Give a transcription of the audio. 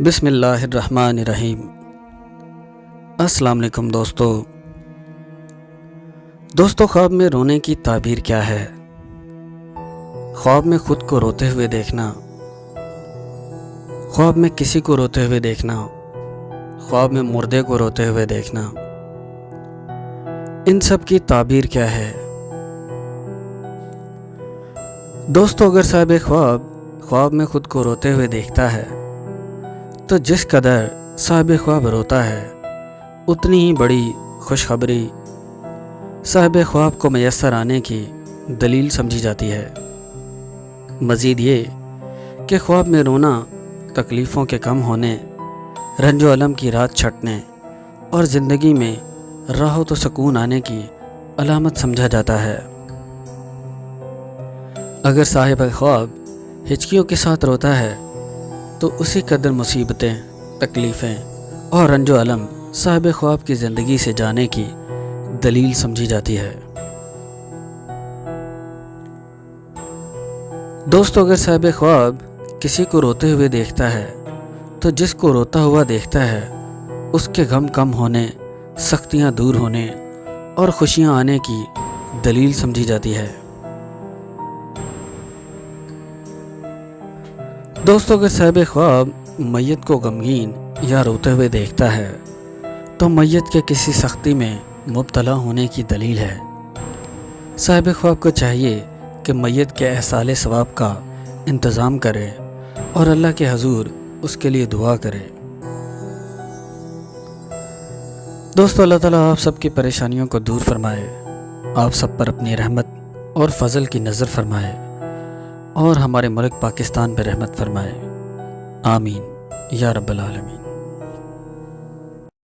بسم اللہ الرحمن الرحیم۔ السلام علیکم دوستو، خواب میں رونے کی تعبیر کیا ہے؟ خواب میں خود کو روتے ہوئے دیکھنا، خواب میں کسی کو روتے ہوئے دیکھنا، خواب میں مردے کو روتے ہوئے دیکھنا، ان سب کی تعبیر کیا ہے؟ دوستو، اگر صاحب خواب میں خود کو روتے ہوئے دیکھتا ہے تو جس قدر صاحب خواب روتا ہے اتنی ہی بڑی خوشخبری صاحب خواب کو میسر آنے کی دلیل سمجھی جاتی ہے۔ مزید یہ کہ خواب میں رونا تکلیفوں کے کم ہونے، رنج و الم کی رات چھٹنے اور زندگی میں راحت و سکون آنے کی علامت سمجھا جاتا ہے۔ اگر صاحب خواب ہچکیوں کے ساتھ روتا ہے تو اسی قدر مصیبتیں، تکلیفیں اور رنج و الم صاحب خواب کی زندگی سے جانے کی دلیل سمجھی جاتی ہے۔ دوستو، اگر صاحب خواب کسی کو روتے ہوئے دیکھتا ہے تو جس کو روتا ہوا دیکھتا ہے اس کے غم کم ہونے، سختیاں دور ہونے اور خوشیاں آنے کی دلیل سمجھی جاتی ہے۔ دوستو، اگر صاحب خواب میت کو غمگین یا روتے ہوئے دیکھتا ہے تو میت کے کسی سختی میں مبتلا ہونے کی دلیل ہے۔ صاحب خواب کو چاہیے کہ میت کے احصال ثواب کا انتظام کرے اور اللہ کے حضور اس کے لیے دعا کرے۔ دوستو، اللہ تعالیٰ آپ سب کی پریشانیوں کو دور فرمائے، آپ سب پر اپنی رحمت اور فضل کی نظر فرمائے اور ہمارے ملک پاکستان پہ رحمت فرمائے، آمین یا رب العالمین۔